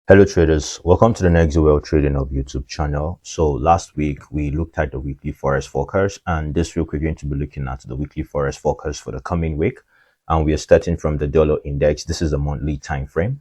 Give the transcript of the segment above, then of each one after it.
Hello traders, welcome to the Nexoel Trading Hub YouTube channel. So last week we looked at the weekly Forex forecast, and this week we're going to be looking at the weekly Forex forecast for the coming week. And we are starting from the dollar index. This is a monthly time frame.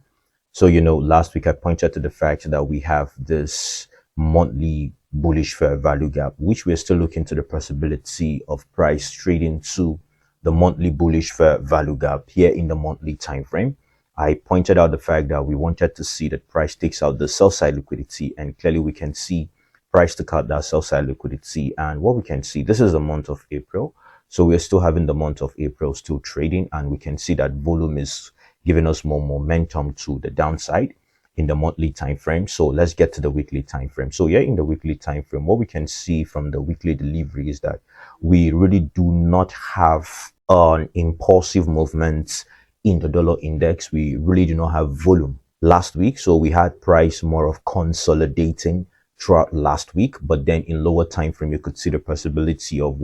So last week I pointed to the fact that we have this monthly bullish fair value gap, which we're still looking to the possibility of price trading to the monthly bullish fair value gap here in the monthly time frame. I pointed out the fact that we wanted to see that price takes out the sell side liquidity, and clearly we can see price took out that sell side liquidity. And what we can see, this is the month of April. So we're still having the month of April still trading, and we can see that volume is giving us more momentum to the downside in the monthly time frame. So let's get to the weekly time frame. So in the weekly time frame, what we can see from the weekly delivery is that we really do not have an impulsive movement in the dollar index. We really do not have volume last week, so we had price more of consolidating throughout last week. But then in lower time frame, you could see the possibility of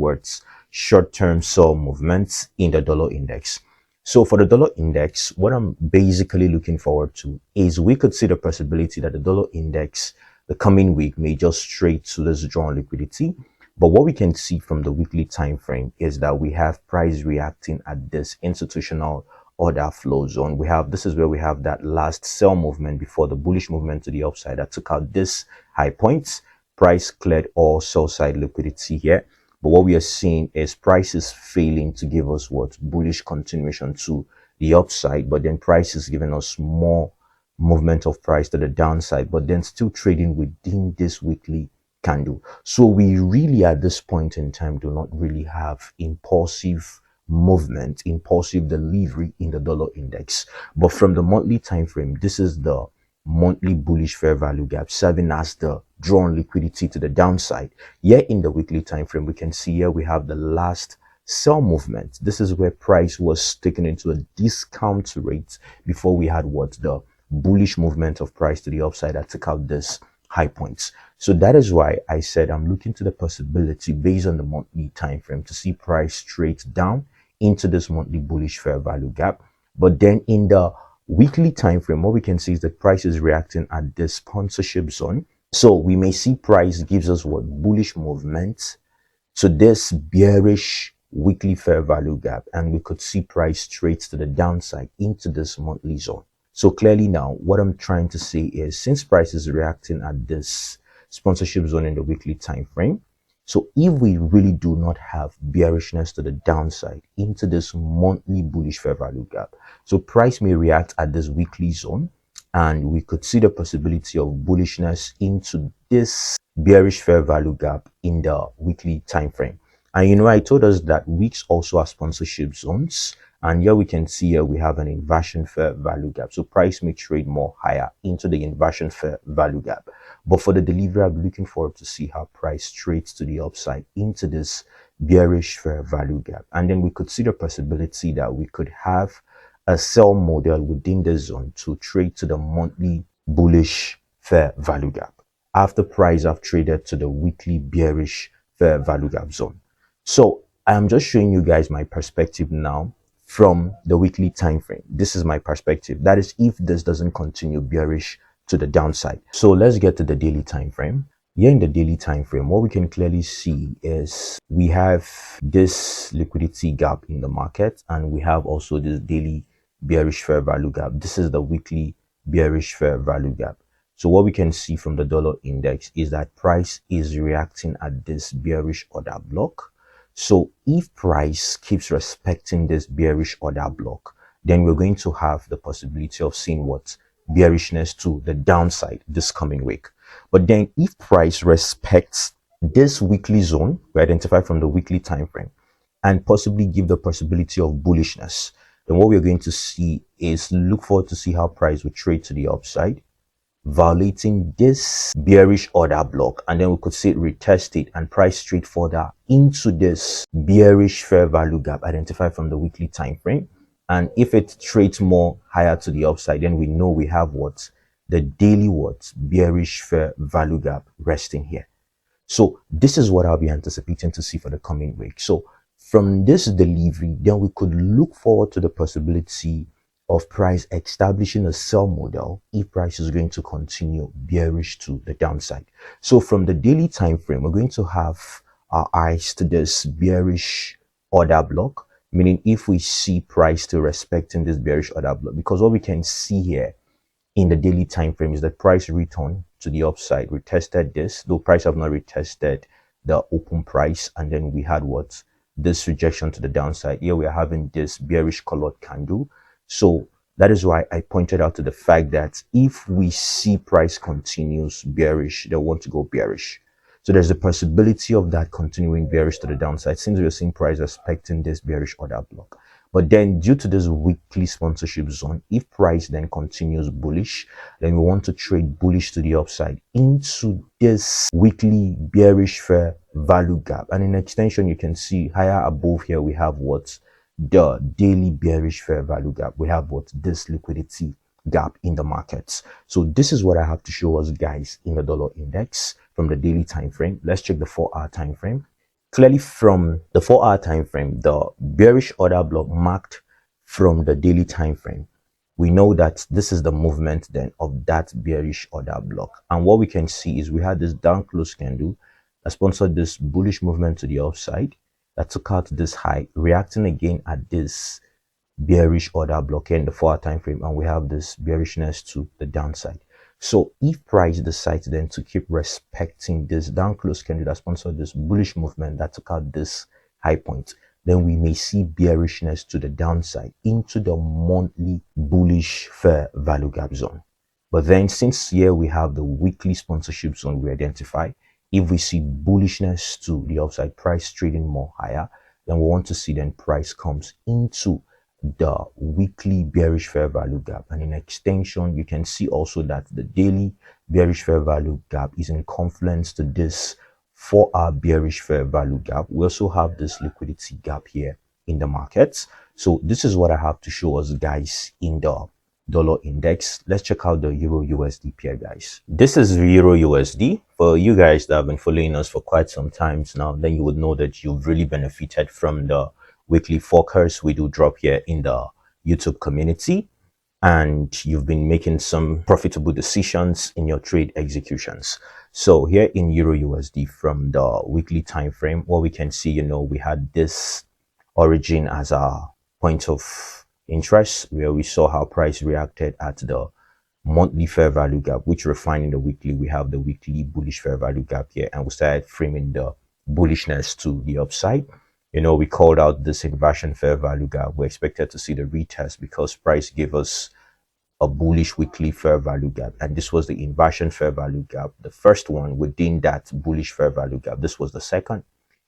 short-term sell movements in the dollar index. So for the dollar index, what I'm basically looking forward to is we could see the possibility that the dollar index the coming week may just trade to this drawn liquidity. But what we can see from the weekly time frame is that we have price reacting at this institutional order flow zone. This is where we have that last sell movement before the bullish movement to the upside that took out this high points. Price cleared all sell side liquidity here, but what we are seeing is price is failing to give us bullish continuation to the upside, but then price is giving us more movement of price to the downside, but then still trading within this weekly candle. So we really at this point in time do not really have impulsive movement, impulsive delivery in the dollar index. But from the monthly time frame, this is the monthly bullish fair value gap serving as the drawn liquidity to the downside. Here in the weekly time frame, we can see here we have the last sell movement. This is where price was taken into a discount rate before we had the bullish movement of price to the upside that took out this high points. So that is why I said I'm looking to the possibility based on the monthly time frame to see price trade down into this monthly bullish fair value gap. But then in the weekly time frame, what we can see is that price is reacting at this sponsorship zone. So we may see price gives us bullish movement to this bearish weekly fair value gap, and we could see price trades to the downside into this monthly zone. So clearly now what I'm trying to say is, since price is reacting at this sponsorship zone in the weekly time frame, so if we really do not have bearishness to the downside into this monthly bullish fair value gap, so price may react at this weekly zone, and we could see the possibility of bullishness into this bearish fair value gap in the weekly time frame. And I told us that weeks also are sponsorship zones, and here we can see we have an inversion fair value gap. So price may trade more higher into the inversion fair value gap. But for the delivery, I'm looking forward to see how price trades to the upside into this bearish fair value gap. And then we could see the possibility that we could have a sell model within the zone to trade to the monthly bullish fair value gap after price have traded to the weekly bearish fair value gap zone. So I am just showing you guys my perspective now from the weekly time frame. This is my perspective. That is if this doesn't continue bearish to the downside. So let's get to the daily time frame. Here in the daily time frame, what we can clearly see is we have this liquidity gap in the market, and we have also this daily bearish fair value gap. This is the weekly bearish fair value gap. So what we can see from the dollar index is that price is reacting at this bearish order block. So if price keeps respecting this bearish order block, then we're going to have the possibility of seeing bearishness to the downside this coming week. But then if price respects this weekly zone we identify from the weekly time frame and possibly give the possibility of bullishness, then what we're going to see is look forward to see how price will trade to the upside, violating this bearish order block, and then we could see it retest it and price trade further into this bearish fair value gap identified from the weekly time frame. And if it trades more higher to the upside, then we know we have the daily bearish fair value gap resting here. So this is what I'll be anticipating to see for the coming week. So from this delivery, then we could look forward to the possibility of price establishing a sell model if price is going to continue bearish to the downside. So from the daily time frame, we're going to have our eyes to this bearish order block, meaning if we see price still respecting this bearish order block, because what we can see here in the daily time frame is that price return to the upside, retested this, though price have not retested the open price, and then we had what, this rejection to the downside. Here we are having this bearish colored candle. So that is why I pointed out to the fact that if we see price continues bearish, they want to go bearish. So there's a possibility of that continuing bearish to the downside since we're seeing price respecting this bearish order block. But then due to this weekly sponsorship zone, if price then continues bullish, then we want to trade bullish to the upside into this weekly bearish fair value gap. And in extension, you can see higher above here, we have what? The daily bearish fair value gap. We have what? This liquidity gap in the markets. So this is what I have to show us, guys, in the dollar index from the daily time frame. Let's check the 4-hour time frame. Clearly from the 4-hour time frame, the bearish order block marked from the daily time frame, we know that this is the movement then of that bearish order block. And what we can see is we had this down close candle that sponsored this bullish movement to the upside that took out this high, reacting again at this bearish order block in the 4-hour time frame, and we have this bearishness to the downside. So if price decides then to keep respecting this down close candle that sponsored this bullish movement that took out this high point, then we may see bearishness to the downside into the monthly bullish fair value gap zone. But then since here we have the weekly sponsorship zone we identify, if we see bullishness to the upside, price trading more higher, then we want to see then price comes into the weekly bearish fair value gap. And in extension, you can see also that the daily bearish fair value gap is in confluence to this 4-hour bearish fair value gap. We also have this liquidity gap here in the markets. So this is what I have to show us, guys, in the dollar index. Let's check out the EURUSD pair, guys. This is EURUSD. For you guys that have been following us for quite some time now, then you would know that you've really benefited from the weekly forecast we do drop here in the YouTube community, and you've been making some profitable decisions in your trade executions. So here in EURUSD from the weekly time frame, what we can see, we had this origin as a point of interest where we saw how price reacted at the monthly fair value gap, which refined in the weekly. We have the weekly bullish fair value gap here, and we started framing the bullishness to the upside. We called out this inversion fair value gap. We expected to see the retest because price gave us a bullish weekly fair value gap, and this was the inversion fair value gap, the first one within that bullish fair value gap. This was the second,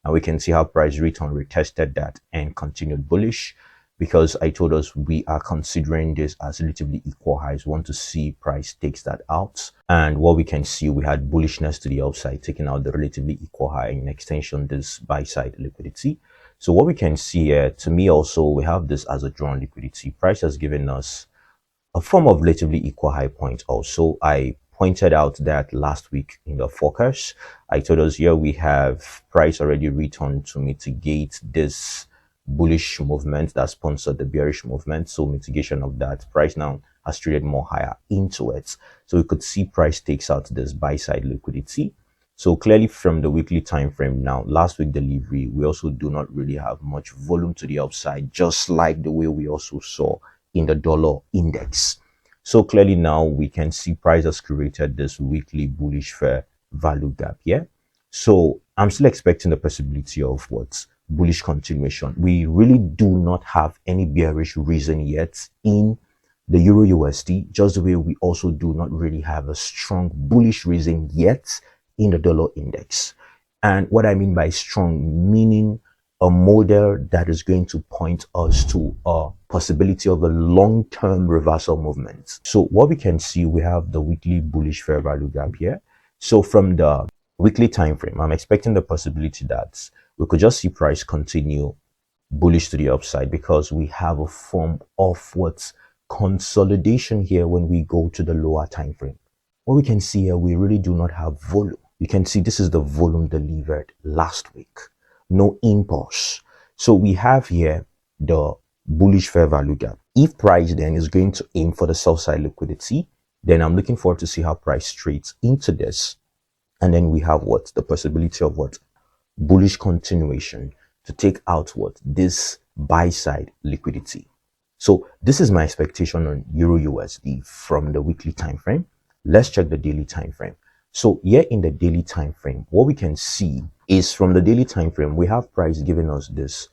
and we can see how price return retested that and continued bullish, because I told us we are considering this as relatively equal highs. We want to see price takes that out, and what we can see, we had bullishness to the upside, taking out the relatively equal high, in extension this buy side liquidity. So what we can see here, to me also, we have this as a drawn liquidity. Price has given us a form of relatively equal high point also. I pointed out that last week in the forecast. I told us here we have price already returned to mitigate this bullish movement that sponsored the bearish movement. So mitigation of that, price now has traded more higher into it. So we could see price takes out this buy side liquidity. So clearly from the weekly time frame now, last week delivery, we also do not really have much volume to the upside, just like the way we also saw in the dollar index. So clearly now we can see price has created this weekly bullish fair value gap here. So I'm still expecting the possibility of what? Bullish continuation. We really do not have any bearish reason yet in the EURUSD, just the way we also do not really have a strong bullish reason yet in the dollar index. And what I mean by strong, meaning a model that is going to point us to a possibility of a long-term reversal movement. So what we can see, we have the weekly bullish fair value gap here. So from the weekly time frame, I'm expecting the possibility that we could just see price continue bullish to the upside, because we have a form of what's consolidation here when we go to the lower time frame. What we can see here, we really do not have volume. You can see this is the volume delivered last week. No impulse. So we have here the bullish fair value gap. If price then is going to aim for the sell side liquidity, then I'm looking forward to see how price trades into this. And then we have what? The possibility of what? Bullish continuation to take out what? This buy side liquidity. So this is my expectation on Euro USD from the weekly time frame. Let's check the daily time frame. So here in the daily time frame, what we can see is from the daily time frame, we have price giving us this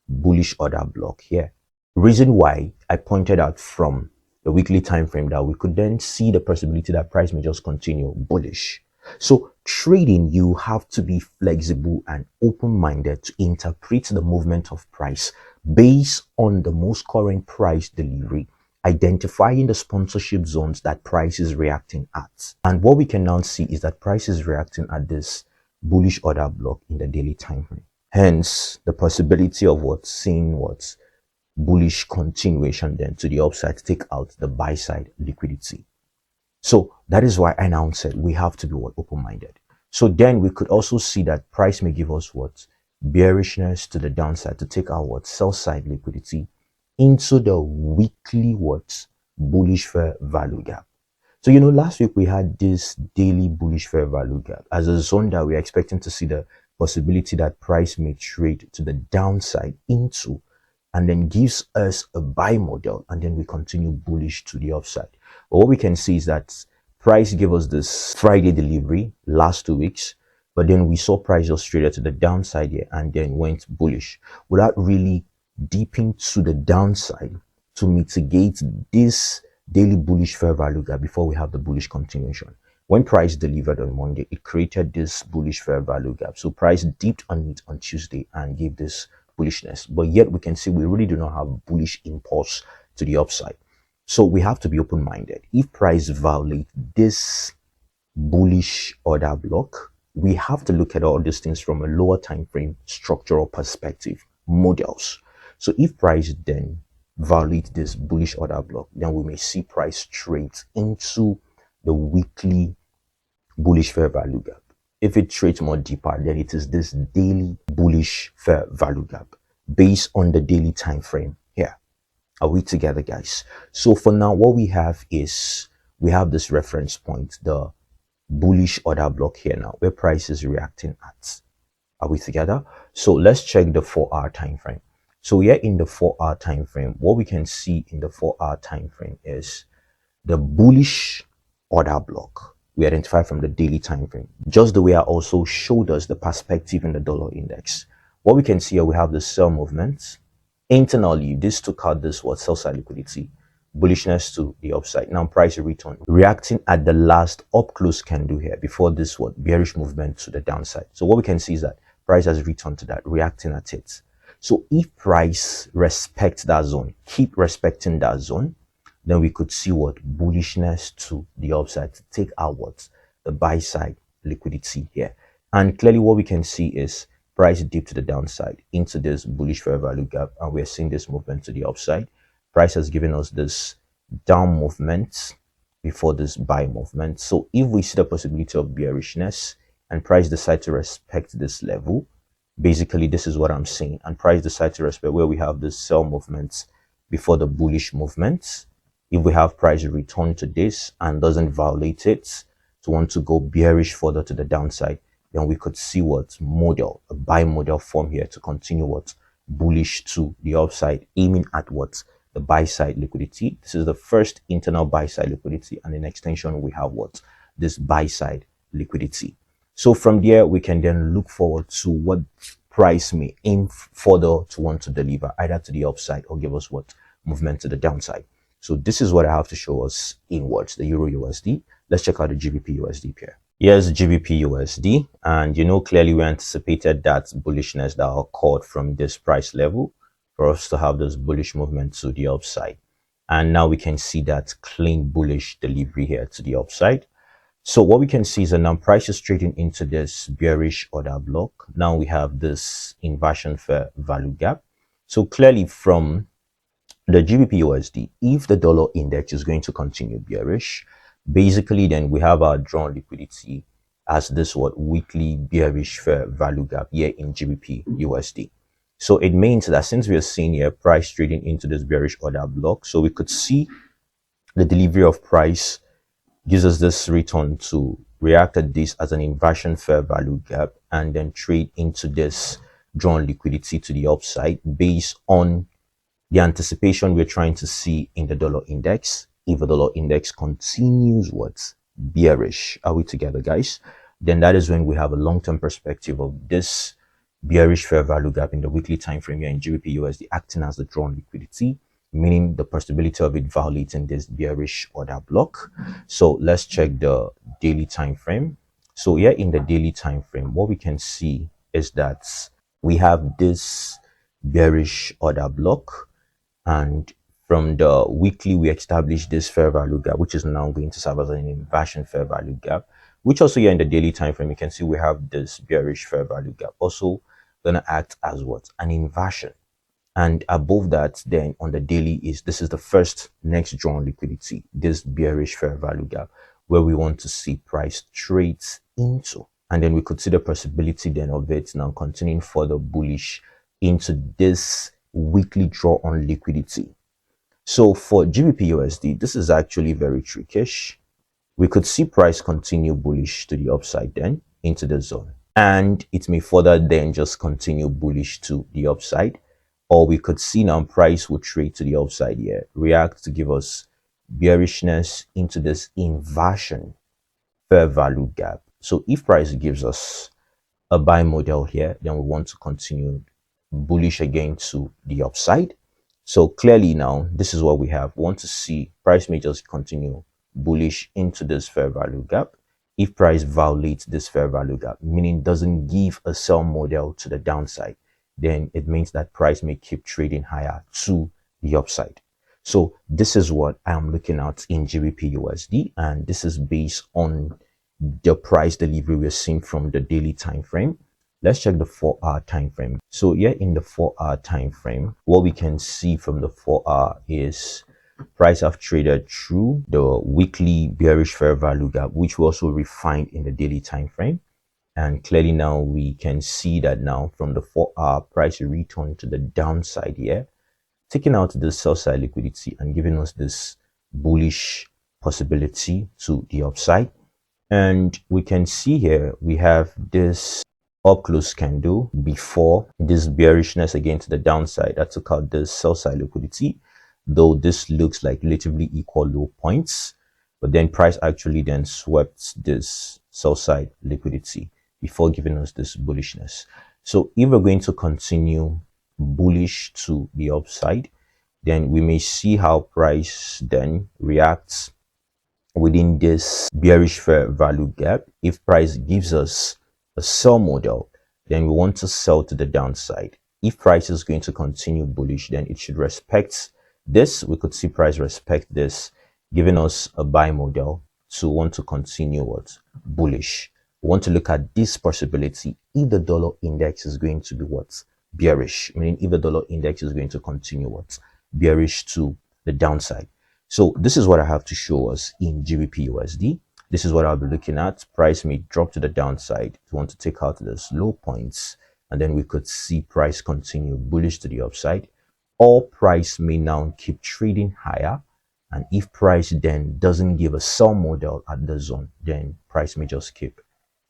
bullish order block here. Reason why I pointed out from the weekly time frame that we could then see the possibility that price may just continue bullish. So trading, you have to be flexible and open-minded to interpret the movement of price based on the most current price delivery, identifying the sponsorship zones that price is reacting at. And what we can now see is that price is reacting at this bullish order block in the daily time frame. Hence, the possibility of what? Seeing what? Bullish continuation then to the upside to take out the buy side liquidity. So that is why I now said we have to be what? Open-minded. So then we could also see that price may give us what? Bearishness to the downside to take out what? Sell side liquidity into the weekly what? Bullish fair value gap. So, you know, last week we had this daily bullish fair value gap as a zone that we're expecting to see the possibility that price may trade to the downside into, and then gives us a buy model, and then we continue bullish to the upside. But what we can see is that price gave us this Friday delivery last 2 weeks, but then we saw price just traded to the downside here and then went bullish without really dipping to the downside to mitigate this daily bullish fair value gap before we have the bullish continuation. When price delivered on Monday, it created this bullish fair value gap. So price dipped on it on Tuesday and gave this bullishness, but yet we can see we really do not have bullish impulse to the upside. So we have to be open-minded. If price violate this bullish order block, we have to look at all these things from a lower time frame structural perspective, models. So if price then violate this bullish order block, then we may see price trade into the weekly bullish fair value gap. If it trades more deeper, then it is this daily bullish fair value gap based on the daily time frame here. Are we together, guys? So for now, what we have is we have this reference point, the bullish order block here now, where price is reacting at. Are we together? So let's check the 4-hour time frame. So here in the 4-hour time frame, what we can see in the 4-hour time frame is the bullish order block we identify from the daily time frame, just the way I also showed us the perspective in the dollar index. What we can see here, we have the sell movement. Internally, this took out this what? Sell side liquidity, bullishness to the upside. Now price return, reacting at the last up close candle here before this what? Bearish movement to the downside. So what we can see is that price has returned to that, reacting at it. So if price respects that zone, keep respecting that zone, then we could see what? Bullishness to the upside to take out what? The buy side liquidity here. And clearly what we can see is price dip to the downside into this bullish fair value gap, and we're seeing this movement to the upside. Price has given us this down movement before this buy movement. So if we see the possibility of bearishness and price decide to respect this level, basically this is what I'm saying, and price decide to respect where we have this sell movements before the bullish movements. If we have price return to this and doesn't violate it to want to go bearish further to the downside, then we could see what? Model, a buy model form here to continue what? Bullish to the upside, aiming at what? The buy side liquidity. This is the first internal buy side liquidity, and in extension we have what? This buy side liquidity. So from there we can then look forward to what price may aim further to want to deliver, either to the upside or give us what? Movement to the downside. So this is what I have to show us in what? The Euro USD. Let's check out the GBPUSD pair. Here's GBPUSD, and you know clearly we anticipated that bullishness that occurred from this price level for us to have this bullish movement to the upside. And now we can see that clean bullish delivery here to the upside. So what we can see is that now price is trading into this bearish order block. Now we have this inversion fair value gap. So clearly from the GBPUSD, if the dollar index is going to continue bearish, basically then we have our drawn liquidity as this what? Weekly bearish fair value gap here in GBPUSD. So it means that since we are seeing here price trading into this bearish order block, so we could see the delivery of price gives us this return to react at this as an inversion fair value gap and then trade into this drawn liquidity to the upside based on the anticipation we're trying to see in the dollar index. If the dollar index continues what's bearish, are we together, guys? Then that is when we have a long-term perspective of this bearish fair value gap in the weekly time frame here in GBPUSD acting as the drawn liquidity, meaning the possibility of it violating this bearish order block. So let's check the daily time frame. So here in the daily time frame, what we can see is that we have this bearish order block, and from the weekly we established this fair value gap, which is now going to serve as an inversion fair value gap, which also here in the daily time frame you can see we have this bearish fair value gap also gonna act as what, an inversion. And above that, then on the daily is this is the first next drawn liquidity, this bearish fair value gap, where we want to see price trades into. And then we could see the possibility then of it now continuing further bullish into this weekly draw on liquidity. So for GBPUSD, this is actually very trickish. We could see price continue bullish to the upside then into the zone, and it may further then just continue bullish to the upside, or we could see now price will trade to the upside here, react to give us bearishness into this inversion fair value gap. So if price gives us a buy model here, then we want to continue bullish again to the upside. So clearly now this is what we have. We want to see price may just continue bullish into this fair value gap. If price violates this fair value gap, meaning doesn't give a sell model to the downside, then it means that price may keep trading higher to the upside. So this is what I'm looking at in GBPUSD, and this is based on the price delivery we're seeing from the daily time frame. Let's check the 4-hour time frame. So here in the 4-hour time frame, what we can see from the 4-hour is price have traded through the weekly bearish fair value gap, which we also refined in the daily time frame. And clearly now we can see that now from the 4-hour price returned to the downside here, taking out the sell side liquidity and giving us this bullish possibility to the upside. And we can see here we have this up close candle before this bearishness again to the downside that took out this sell side liquidity, though this looks like relatively equal low points, but then price actually then swept this sell side liquidity before giving us this bullishness. So if we're going to continue bullish to the upside, then we may see how price then reacts within this bearish fair value gap. If price gives us a sell model, then we want to sell to the downside. If price is going to continue bullish, then it should respect this. We could see price respect this, giving us a buy model to want to continue what, bullish. We want to look at this possibility if the dollar index is going to be what, bearish, meaning if the dollar index is going to continue what, bearish to the downside. So this is what I have to show us in GBPUSD. This is what I'll be looking at. Price may drop to the downside. We want to take out those low points, and then we could see price continue bullish to the upside, or price may now keep trading higher. And if price then doesn't give a sell model at the zone, then price may just keep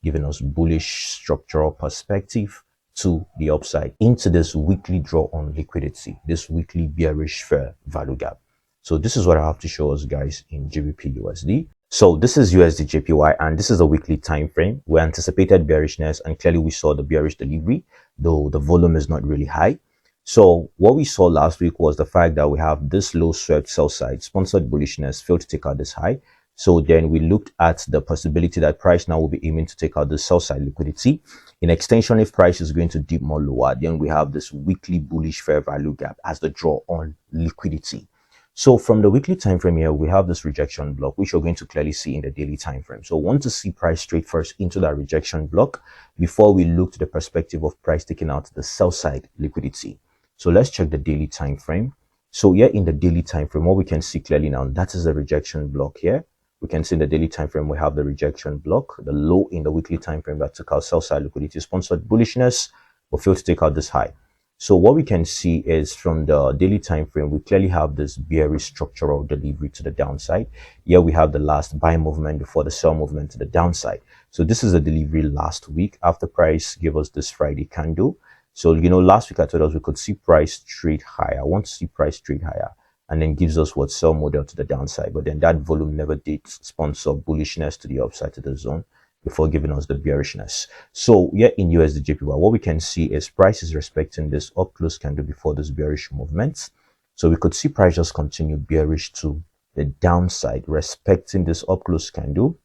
giving us bullish structural perspective to the upside into this weekly draw on liquidity, this weekly bearish fair value gap. So this is what I have to show us, guys, in GBPUSD. So this is USDJPY, and this is a weekly time frame. We anticipated bearishness, and clearly we saw the bearish delivery, though the volume is not really high. So what we saw last week was the fact that we have this low swept sell side, sponsored bullishness, failed to take out this high. So then we looked at the possibility that price now will be aiming to take out the sell side liquidity. In extension, if price is going to dip more lower, then we have this weekly bullish fair value gap as the draw on liquidity. So from the weekly time frame here, we have this rejection block, which you're going to clearly see in the daily time frame. So we want to see price trade first into that rejection block before we look to the perspective of price taking out the sell side liquidity. So let's check the daily time frame. So here in the daily time frame, what we can see clearly now, that is the rejection block here. We can see in the daily time frame we have the rejection block, the low in the weekly time frame that took out sell side liquidity, sponsored bullishness, but failed to take out this high. So what we can see is from the daily time frame, we clearly have this bearish structural delivery to the downside. Here we have the last buy movement before the sell movement to the downside. So this is a delivery last week after price gave us this Friday candle. So, last week I told us we could see price trade higher. I want to see price trade higher, and then gives us what sell model to the downside. But then that volume never did sponsor bullishness to the upside to the zone before giving us the bearishness. So here in USDJPY, what we can see is price is respecting this up close candle before this bearish movement. So we could see price just continue bearish to the downside, respecting this up close candle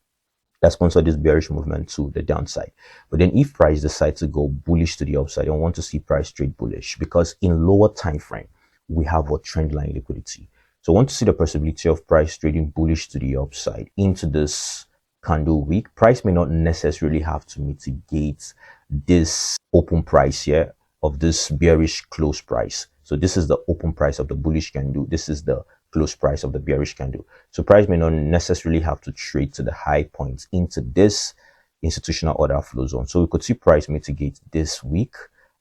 that sponsored this bearish movement to the downside. But then if price decides to go bullish to the upside, I don't want to see price trade bullish, because in lower time frame we have what trend line liquidity. So I want to see the possibility of price trading bullish to the upside into this candle week. Price may not necessarily have to mitigate this open price here of this bearish close price. So this is the open price of the bullish candle. This is the close price of the bearish candle. So price may not necessarily have to trade to the high points into this institutional order flow zone. So we could see price mitigate this week,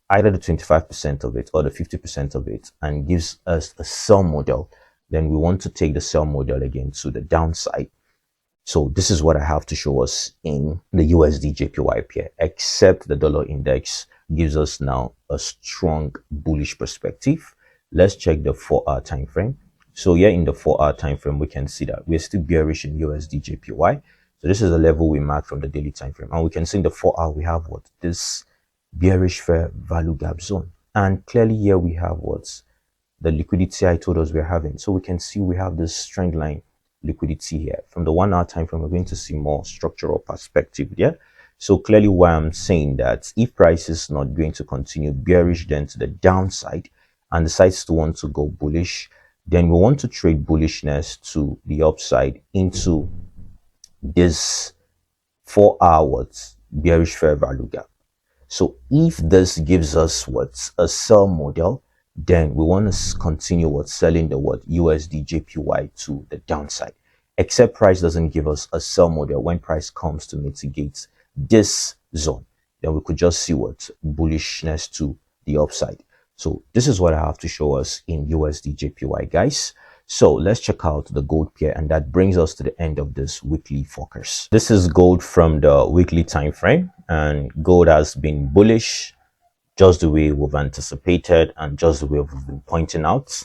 either the 25% of it or the 50% of it, and gives us a sell model. Then we want to take the sell model again to the downside. So this is what I have to show us in the USDJPY pair, except the dollar index gives us now a strong bullish perspective. Let's check the 4-hour time frame. So here in the 4-hour time frame, we can see that we're still bearish in USDJPY. So this is the level we marked from the daily time frame, and we can see in the 4-hour we have what this bearish fair value gap zone, and clearly here we have what's the liquidity I told us we're having. So we can see we have this trend line liquidity here. From the 1-hour time frame, we're going to see more structural perspective there. So clearly why I'm saying that if price is not going to continue bearish then to the downside and decides to want to go bullish, then we want to trade bullishness to the upside into this 4-hour bearish fair value gap. So if this gives us what's a sell model, then we want to continue what's selling the USDJPY to the downside, except price doesn't give us a sell model. When price comes to mitigate this zone, then we could just see what bullishness to the upside. So this is what I have to show us in USDJPY, guys. So let's check out the gold pair, and that brings us to the end of this weekly focus. This is gold from the weekly time frame, and gold has been bullish just the way we've anticipated and just the way we've been pointing out.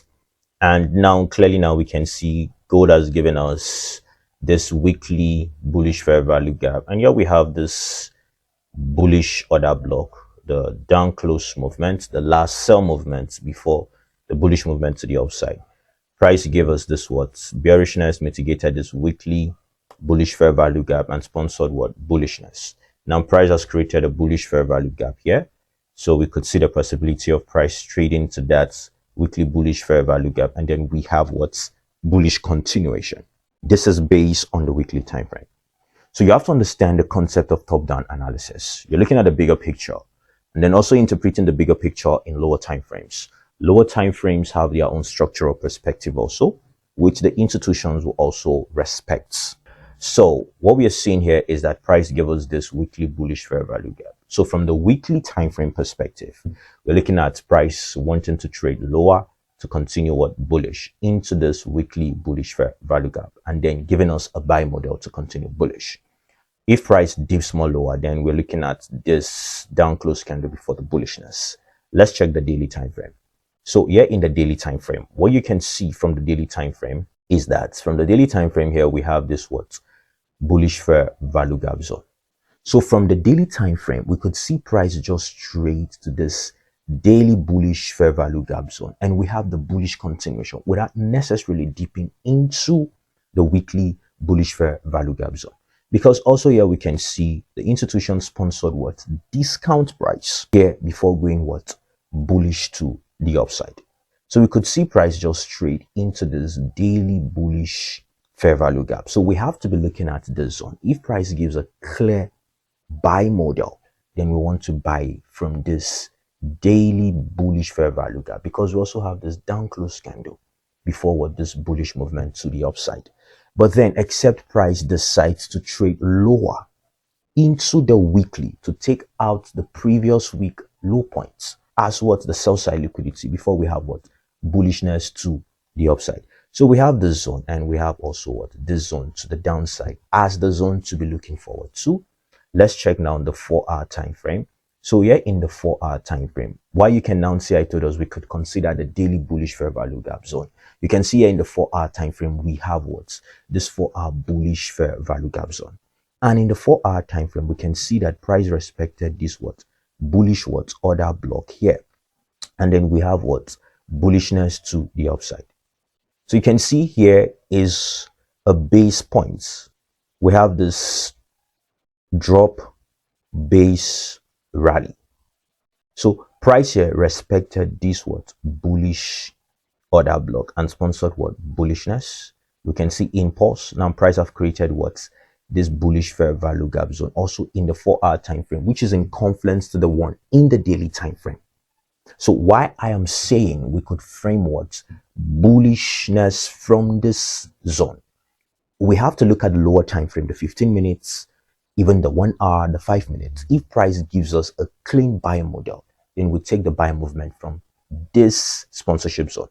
And now clearly now we can see gold has given us this weekly bullish fair value gap, and here we have this bullish order block, the down close movement, the last sell movement before the bullish movement to the upside. Price gave us this bearishness, mitigated this weekly bullish fair value gap, and sponsored bullishness. Now price has created a bullish fair value gap here, so we could see the possibility of price trading to that weekly bullish fair value gap, and then we have bullish continuation. This is based on the weekly time frame. So you have to understand the concept of top-down analysis. You're looking at the bigger picture and then also interpreting the bigger picture in lower time frames. Lower time frames have their own structural perspective also, which the institutions will also respect. So what we are seeing here is that price gave us this weekly bullish fair value gap. So from the weekly time frame perspective, we're looking at price wanting to trade lower to continue bullish into this weekly bullish fair value gap, and then giving us a buy model to continue bullish. If price dips more lower, then we're looking at this down close candle before the bullishness. Let's check the daily time frame. So here in the daily time frame, what you can see from the daily time frame is that from the daily time frame here we have this bullish fair value gap zone. So from the daily time frame, we could see price just trade to this daily bullish fair value gap zone, and we have the bullish continuation without necessarily dipping into the weekly bullish fair value gap zone. Because also here we can see the institution sponsored discount price here before going bullish to the upside. So we could see price just trade into this daily bullish fair value gap. So we have to be looking at this zone. If price gives a clear buy model, then we want to buy from this daily bullish fair value gap, because we also have this down close candle before this bullish movement to the upside. But then except price decides to trade lower into the weekly to take out the previous week low points, as what the sell side liquidity before we have what bullishness to the upside. So we have this zone, and we have also what this zone to the downside as the zone to be looking forward to. Let's check now the 4-hour time frame. So here in the 4-hour time frame, why you can now see I told us we could consider the daily bullish fair value gap zone. You can see here in the 4-hour time frame we have what this 4-hour bullish fair value gap zone, and in the 4-hour time frame we can see that price respected this what bullish what order block here, and then we have what bullishness to the upside. So you can see here is a base point. We have this drop base rally. So price here respected this what bullish order block and sponsored what bullishness. We can see impulse. Now price have created what this bullish fair value gap zone also in the 4-hour time frame, which is in confluence to the one in the daily time frame. So why I am saying we could frame what bullishness from this zone, we have to look at the lower time frame, the 15 minutes, even the 1 hour, the 5 minutes. If price gives us a clean buy model, then we take the buy movement from this sponsorship zone.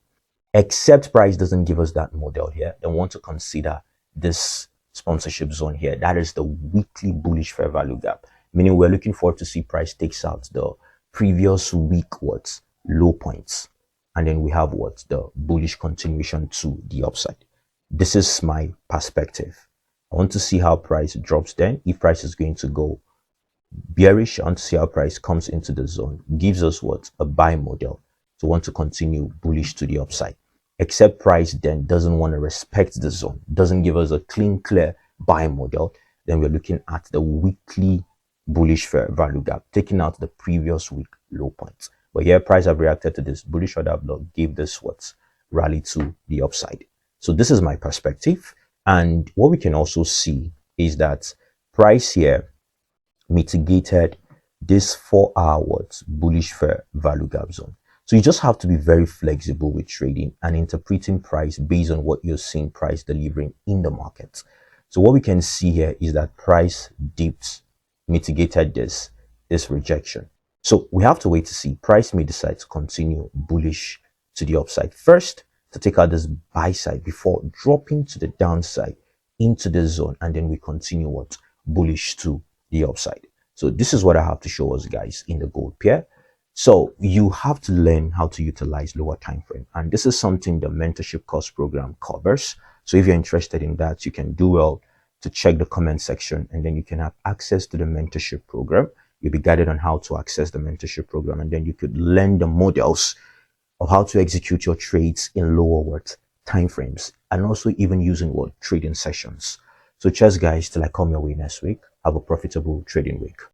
Except price doesn't give us that model here, then we want to consider this sponsorship zone here. That is the weekly bullish fair value gap, meaning we're looking forward to see price takes out the previous week what low points, and then we have what the bullish continuation to the upside. This is my perspective. I want to see how price drops. Then if price is going to go bearish, I want to see how price comes into the zone, gives us what a buy model, so want to continue bullish to the upside. Except price then doesn't want to respect the zone, doesn't give us a clear buy model, then we're looking at the weekly bullish fair value gap, taking out the previous week low points. But here price have reacted to this bullish order block, gave this what rally to the upside. So this is my perspective. And what we can also see is that price here mitigated this 4-hour bullish fair value gap zone. So you just have to be very flexible with trading and interpreting price based on what you're seeing price delivering in the market. So what we can see here is that price dipped, mitigated this rejection. So we have to wait to see. Price may decide to continue bullish to the upside first, to take out this buy side before dropping to the downside into the zone, and then we continue what bullish to the upside. So this is what I have to show us guys in the gold pair. So you have to learn how to utilize lower time frame, and this is something the mentorship course program covers. So if you're interested in that, you can do well to check the comment section, and then you can have access to the mentorship program. You'll be guided on how to access the mentorship program, and then you could learn the models of how to execute your trades in lower what time frames, and also even using what trading sessions. So cheers guys, till I come your way next week. Have a profitable trading week.